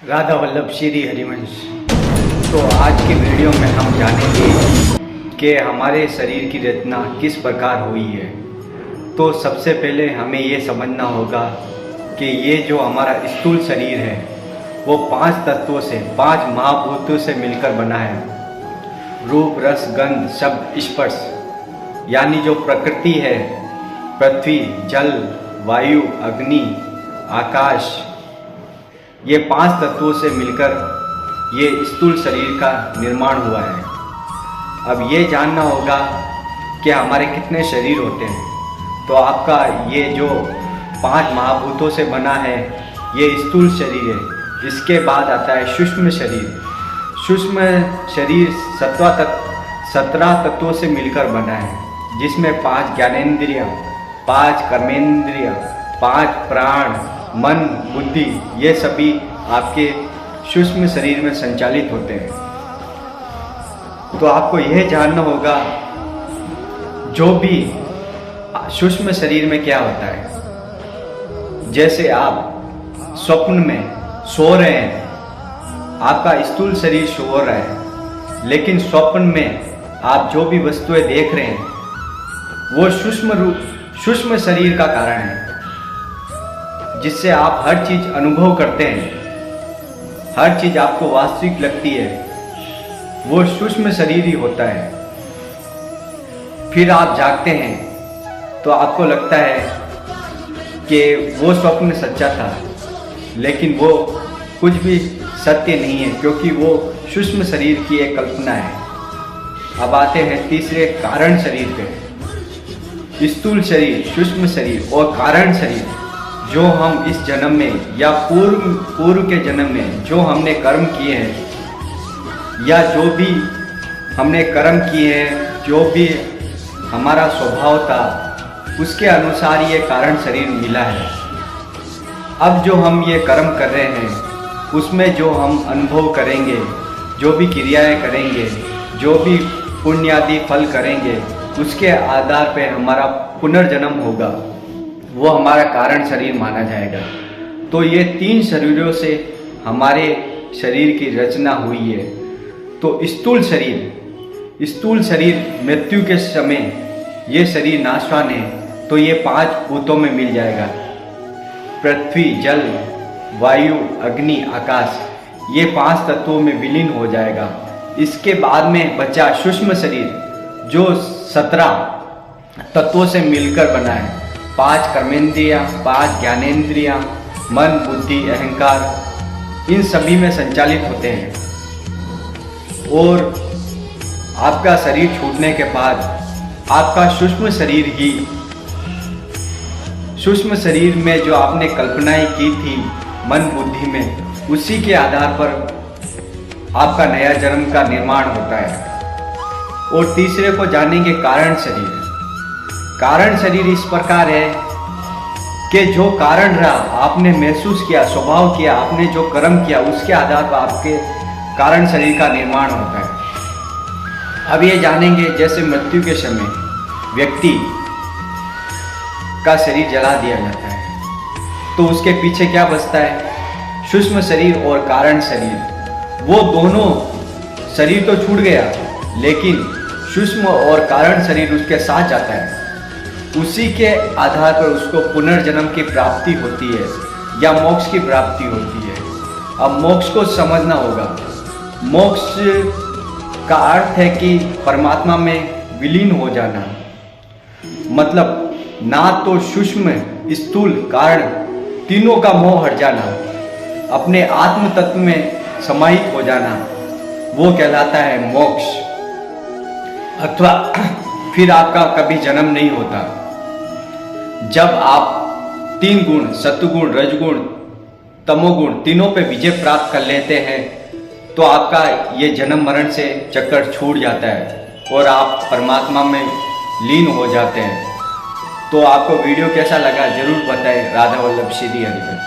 राधा वल्लभ श्री हरिवंश। तो आज की वीडियो में हम जानेंगे कि हमारे शरीर की रचना किस प्रकार हुई है। तो सबसे पहले हमें ये समझना होगा कि ये जो हमारा स्थूल शरीर है वो 5 तत्वों से, 5 महाभूतों से मिलकर बना है। रूप, रस, गंध, शब्द, स्पर्श, यानी जो प्रकृति है, पृथ्वी, जल, वायु, अग्नि, आकाश, ये 5 तत्वों से मिलकर ये स्थूल शरीर का निर्माण हुआ है। अब ये जानना होगा कि हमारे कितने शरीर होते हैं। तो आपका ये जो 5 महाभूतों से बना है ये स्थूल शरीर है। इसके बाद आता है सूक्ष्म शरीर। सूक्ष्म शरीर 17 तत्वों से मिलकर बना है, जिसमें 5 ज्ञानेंद्रियाँ, 5 कर्मेंद्रियाँ, 5 प्राण, मन, बुद्धि, ये सभी आपके सूक्ष्म शरीर में संचालित होते हैं। तो आपको यह जानना होगा जो भी सूक्ष्म शरीर में क्या होता है। जैसे आप स्वप्न में सो रहे हैं, आपका स्थूल शरीर सो रहा है, लेकिन स्वप्न में आप जो भी वस्तुएं देख रहे हैं वो सूक्ष्म शरीर का कारण है, जिससे आप हर चीज अनुभव करते हैं, हर चीज आपको वास्तविक लगती है, वो सूक्ष्म शरीर ही होता है। फिर आप जागते हैं तो आपको लगता है कि वो स्वप्न सच्चा था, लेकिन वो कुछ भी सत्य नहीं है, क्योंकि वो सूक्ष्म शरीर की एक कल्पना है। अब आते हैं तीसरे कारण शरीर पे। स्थूल शरीर, सूक्ष्म शरीर और कारण शरीर, जो हम इस जन्म में या पूर्व के जन्म में जो हमने कर्म किए हैं, या जो भी हमने कर्म किए हैं, जो भी हमारा स्वभाव था, उसके अनुसार ये कारण शरीर मिला है। अब जो हम ये कर्म कर रहे हैं उसमें जो हम अनुभव करेंगे, जो भी क्रियाएं करेंगे, जो भी पुण्यादि फल करेंगे, उसके आधार पे हमारा पुनर्जन्म होगा, वो हमारा कारण शरीर माना जाएगा। तो ये 3 शरीरों से हमारे शरीर की रचना हुई है। तो स्थूल शरीर मृत्यु के समय ये शरीर नाशवान है, तो ये 5 भूतों में मिल जाएगा। पृथ्वी, जल, वायु, अग्नि, आकाश, ये 5 तत्वों में विलीन हो जाएगा। इसके बाद में बचा सूक्ष्म शरीर, जो 17 तत्वों से मिलकर बना है। 5 कर्मेंद्रियाँ, 5 ज्ञानेंद्रियाँ, मन, बुद्धि, अहंकार, इन सभी में संचालित होते हैं। और आपका शरीर छूटने के बाद आपका सूक्ष्म शरीर में जो आपने कल्पनाएं की थी मन बुद्धि में, उसी के आधार पर आपका नया जन्म का निर्माण होता है। और तीसरे को जानेंगे कारण शरीर। कारण शरीर इस प्रकार है कि जो कारण रहा, आपने महसूस किया, स्वभाव किया, आपने जो कर्म किया, उसके आधार पर आपके कारण शरीर का निर्माण होता है। अब ये जानेंगे, जैसे मृत्यु के समय व्यक्ति का शरीर जला दिया जाता है, तो उसके पीछे क्या बचता है? सूक्ष्म शरीर और कारण शरीर। वो दोनों शरीर तो छूट गया, लेकिन सूक्ष्म और कारण शरीर उसके साथ जाता है। उसी के आधार पर उसको पुनर्जन्म की प्राप्ति होती है या मोक्ष की प्राप्ति होती है। अब मोक्ष को समझना होगा। मोक्ष का अर्थ है कि परमात्मा में विलीन हो जाना, मतलब ना तो सूक्ष्म, स्थूल, कारण, तीनों का मोह हट जाना, अपने आत्म तत्व में समाहित हो जाना, वो कहलाता है मोक्ष। अथवा फिर आपका कभी जन्म नहीं होता। जब आप 3 गुण, सत्वगुण, रजगुण, तमोगुण, तीनों पे विजय प्राप्त कर लेते हैं, तो आपका ये जन्म मरण से चक्कर छूट जाता है और आप परमात्मा में लीन हो जाते हैं। तो आपको वीडियो कैसा लगा जरूर बताएं। राधा वल्लभ श्री हरिवंश।